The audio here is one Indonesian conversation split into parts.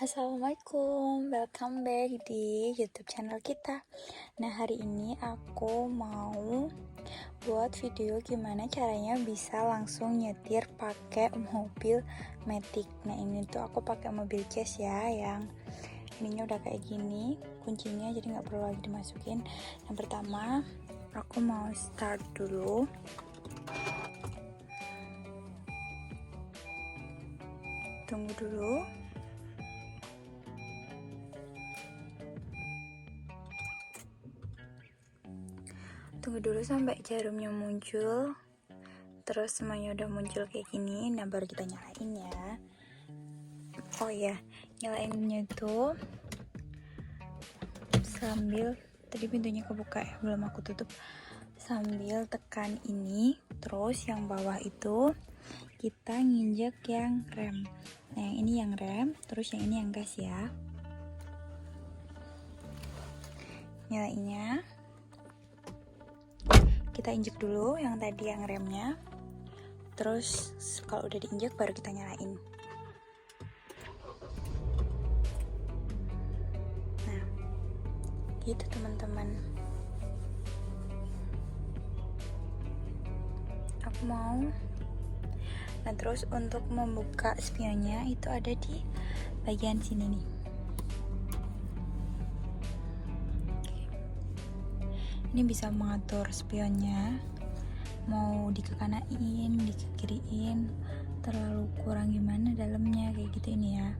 Assalamualaikum, welcome back di YouTube channel kita. Nah, hari ini aku mau buat video gimana caranya bisa langsung nyetir pakai mobil Matic. Nah, ini tuh aku pakai mobil Jazz ya, yang ininya udah kayak gini, kuncinya jadi nggak perlu lagi dimasukin. Yang pertama, aku mau start dulu. Tunggu dulu. Tunggu dulu sampai jarumnya muncul. Terus semuanya udah muncul kayak gini. Nah, baru kita nyalain ya. Oh ya, nyalainnya itu sambil tadi pintunya kebuka ya, belum aku tutup. Sambil tekan ini, terus yang bawah itu kita nginjek yang rem. Nah, yang ini yang rem, terus yang ini yang gas ya. Nyalainnya kita injek dulu yang tadi yang remnya. Terus kalau udah diinjek baru kita nyalain. Nah, gitu teman-teman. Aku mau. Nah, terus untuk membuka spionnya itu ada di bagian sini nih. Ini bisa mengatur spionnya, mau dikekanain, dikekiriin, terlalu kurang gimana dalamnya kayak gitu ini ya.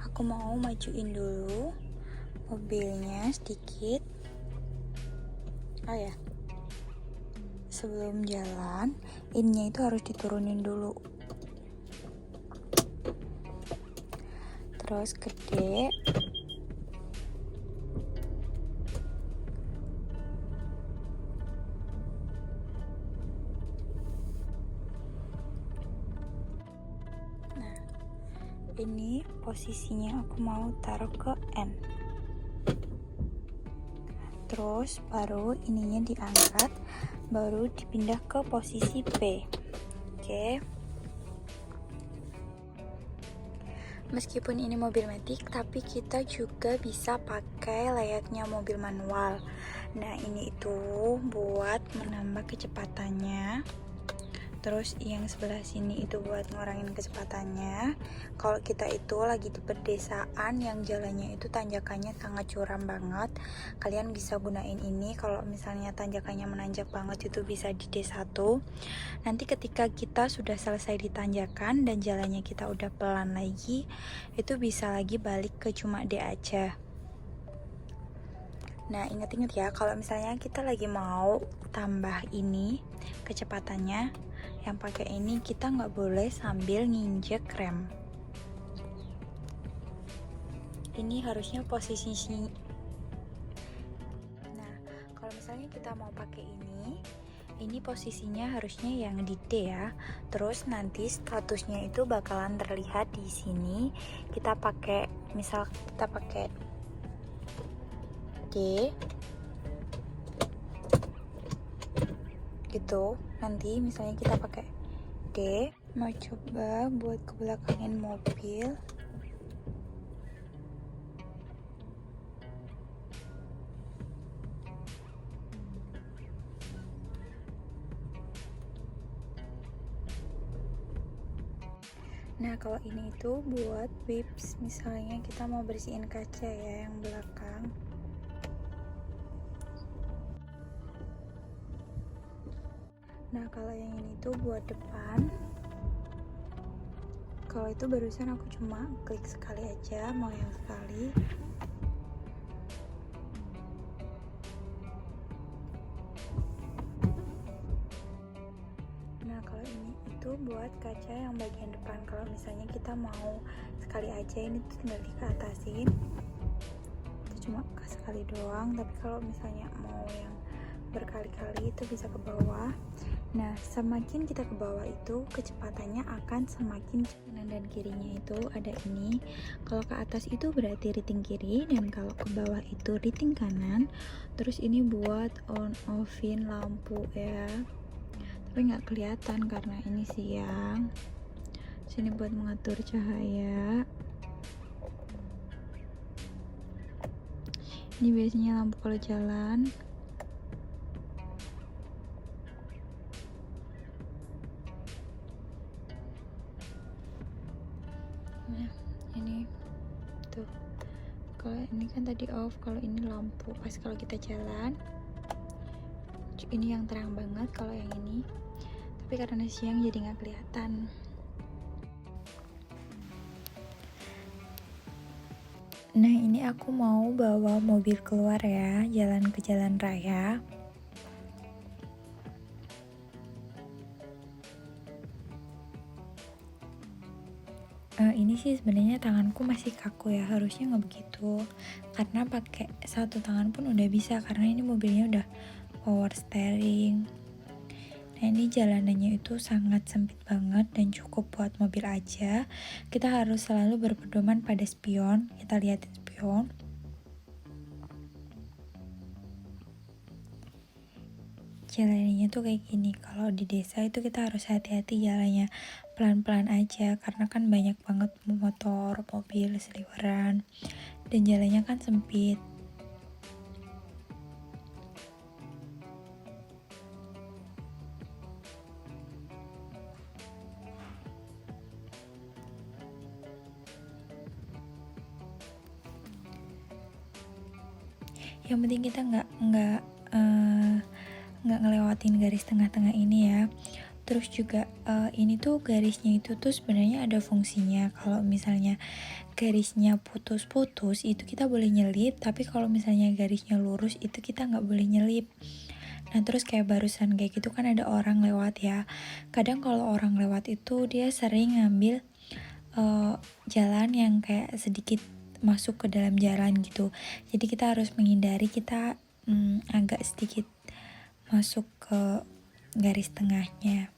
Aku mau majuin dulu mobilnya sedikit. Oh ya, sebelum jalan, ininya itu harus diturunin dulu. Terus gede. Nah, ini posisinya aku mau taruh ke N. Terus baru ininya diangkat, baru dipindah ke posisi P. Oke. Meskipun ini mobil Matic, tapi kita juga bisa pakai layaknya mobil manual. Nah, ini itu buat menambah kecepatannya. Terus yang sebelah sini itu buat ngurangin kecepatannya. Kalau kita itu lagi di pedesaan yang jalannya itu tanjakannya sangat curam banget, kalian bisa gunain ini. Kalau misalnya tanjakannya menanjak banget itu bisa di D1. Nanti ketika kita sudah selesai di tanjakan dan jalannya kita udah pelan lagi, itu bisa lagi balik ke cuma D aja. Nah, inget-inget ya, kalau misalnya kita lagi mau tambah ini kecepatannya, yang pakai ini kita nggak boleh sambil nginjek rem. Ini harusnya posisi. Nah, kalau misalnya kita mau pakai ini posisinya harusnya yang di D ya. Terus nanti statusnya itu bakalan terlihat di sini. Kita pakai, misal kita pakai D gitu. Nanti misalnya kita pakai D, mau coba buat kebelakangin mobil. Nah, kalau ini itu buat whips, misalnya kita mau bersihin kaca ya yang belakang. Nah, kalau yang ini tuh buat depan. Kalau itu barusan aku cuma klik sekali aja, mau yang sekali. Nah, kalau ini itu buat kaca yang bagian depan. Kalau misalnya kita mau sekali aja, ini tuh tinggal dikeatasin. Itu cuma sekali doang, tapi kalau misalnya mau yang berkali-kali itu bisa ke bawah. Nah, semakin kita ke bawah itu kecepatannya akan semakin kanan dan kirinya itu ada ini. Kalau ke atas itu berarti rating kiri, dan kalau ke bawah itu rating kanan. Terus ini buat on offin lampu ya. tapi nggak kelihatan karena ini siang. Sini buat mengatur cahaya. Ini biasanya lampu kalau jalan. Nah, ini tuh. Kalau ini kan tadi off, kalau ini lampu pas kalau kita jalan. Ini yang terang banget kalau yang ini. Tapi karena siang jadi nggak kelihatan. Nah, ini aku mau bawa mobil keluar ya, jalan ke jalan raya. Ini sih sebenarnya tanganku masih kaku ya, harusnya nggak begitu. Karena pakai satu tangan pun udah bisa, karena ini mobilnya udah power steering. Nah, ini jalanannya itu sangat sempit banget dan cukup buat mobil aja. Kita harus selalu berpedoman pada spion. Kita lihat spion. Jalannya tuh kayak gini. Kalau di desa itu kita harus hati-hati jalannya, pelan-pelan aja karena kan banyak banget motor, mobil, seliweran, dan jalannya kan sempit. Yang penting kita nggak ngelewatin garis tengah-tengah ini ya. Terus juga ini tuh garisnya itu tuh sebenarnya ada fungsinya. Kalau misalnya garisnya putus-putus itu kita boleh nyelip, tapi kalau misalnya garisnya lurus itu kita nggak boleh nyelip. Nah, terus kayak barusan kayak gitu kan ada orang lewat ya. Kadang kalau orang lewat itu dia sering ngambil jalan yang kayak sedikit masuk ke dalam jalan gitu. Jadi kita harus menghindari, kita agak sedikit masuk ke garis tengahnya.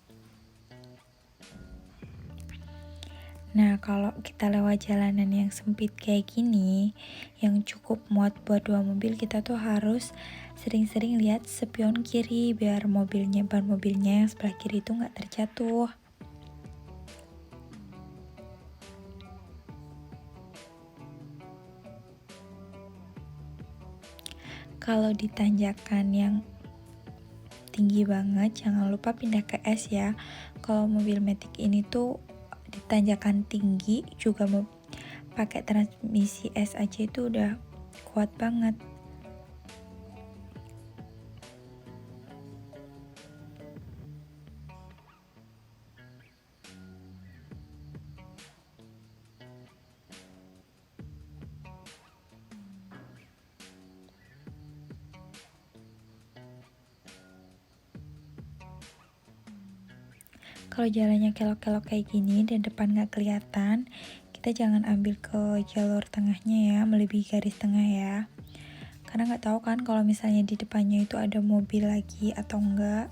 Nah, kalau kita lewat jalanan yang sempit kayak gini, yang cukup muat buat 2 mobil, kita tuh harus sering-sering lihat spion kiri biar ban mobilnya yang sebelah kiri itu nggak terjatuh. Kalau di tanjakan yang tinggi banget, jangan lupa pindah ke S ya. Kalau mobil Matic ini tuh di tanjakan tinggi juga mau pakai transmisi S aja itu udah kuat banget. Kalau jalannya kelok-kelok kayak gini dan depan nggak kelihatan, kita jangan ambil ke jalur tengahnya ya, melebihi garis tengah ya. Karena nggak tahu kan kalau misalnya di depannya itu ada mobil lagi atau enggak.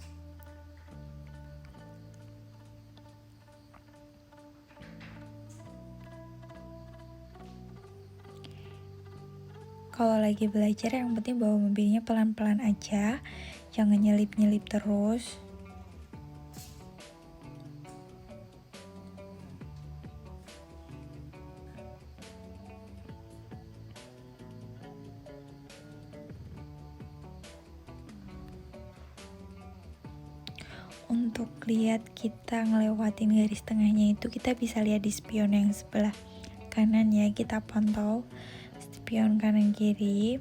Kalau lagi belajar yang penting bawa mobilnya pelan-pelan aja, jangan nyelip-nyelip terus. Untuk lihat kita ngelewatin garis tengahnya itu kita bisa lihat di spion yang sebelah kanan ya, kita pantau spion kanan kiri,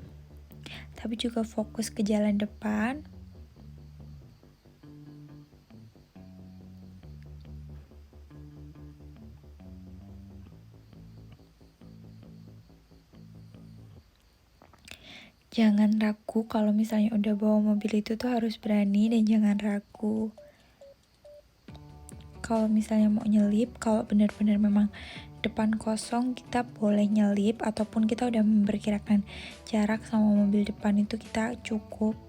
tapi juga fokus ke jalan depan. Jangan ragu, kalau misalnya udah bawa mobil itu tuh harus berani dan jangan ragu. Kalau misalnya mau nyelip, kalau benar-benar memang depan kosong, kita boleh nyelip, ataupun kita udah memperkirakan jarak sama mobil depan itu kita cukup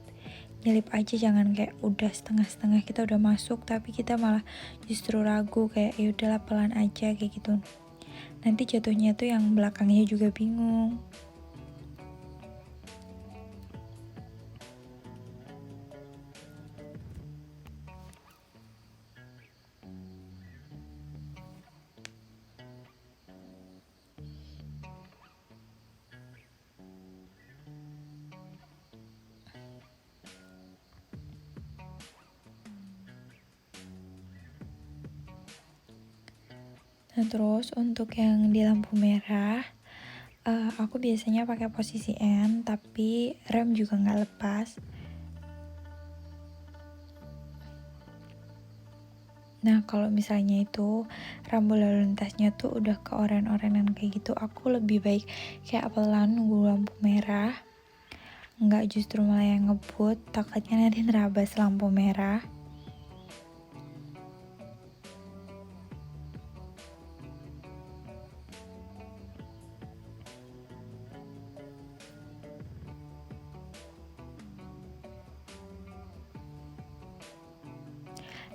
nyelip aja, jangan kayak udah setengah-setengah kita udah masuk tapi kita malah justru ragu kayak ya udahlah pelan aja kayak gitu. Nanti jatuhnya tuh yang belakangnya juga bingung. Nah terus untuk yang di lampu merah, aku biasanya pakai posisi N, tapi rem juga nggak lepas. Nah kalau misalnya itu rambu lalu lintasnya tuh udah ke oren-orenan kayak gitu, aku lebih baik kayak pelan nunggu lampu merah, nggak justru malah yang ngebut, takutnya nanti nerabas lampu merah.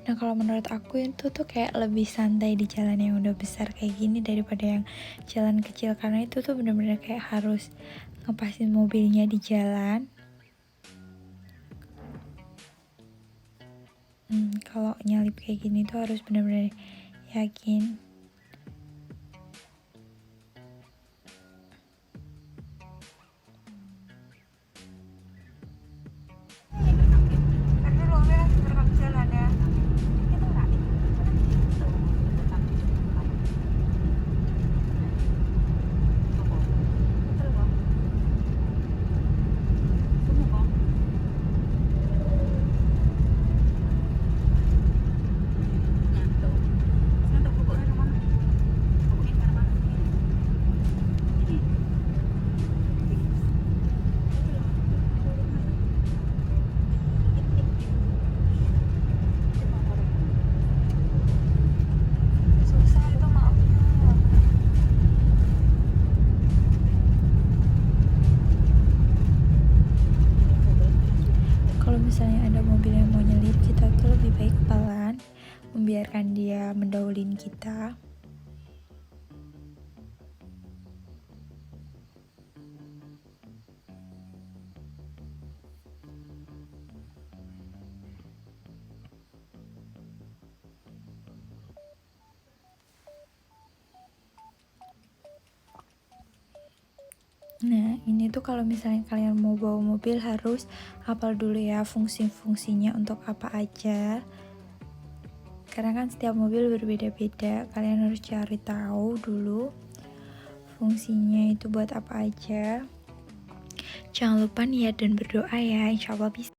Nah kalau menurut aku itu tuh kayak lebih santai di jalan yang udah besar kayak gini daripada yang jalan kecil, karena itu tuh bener-bener kayak harus ngepasin mobilnya di jalan. Kalau nyalip kayak gini tuh harus bener-bener yakin. Karena ruangnya kan gerbang jalan ya. Susah itu maafnya. Kalau misalnya ada mobil yang mau nyelip, kita tuh lebih baik pelan, membiarkan dia mendahuluin kita. Nah, ini tuh kalau misalnya kalian mau bawa mobil harus hafal dulu ya fungsi-fungsinya untuk apa aja. Karena kan setiap mobil berbeda-beda, kalian harus cari tahu dulu fungsinya itu buat apa aja. Jangan lupa niat dan berdoa ya, insya Allah bisa.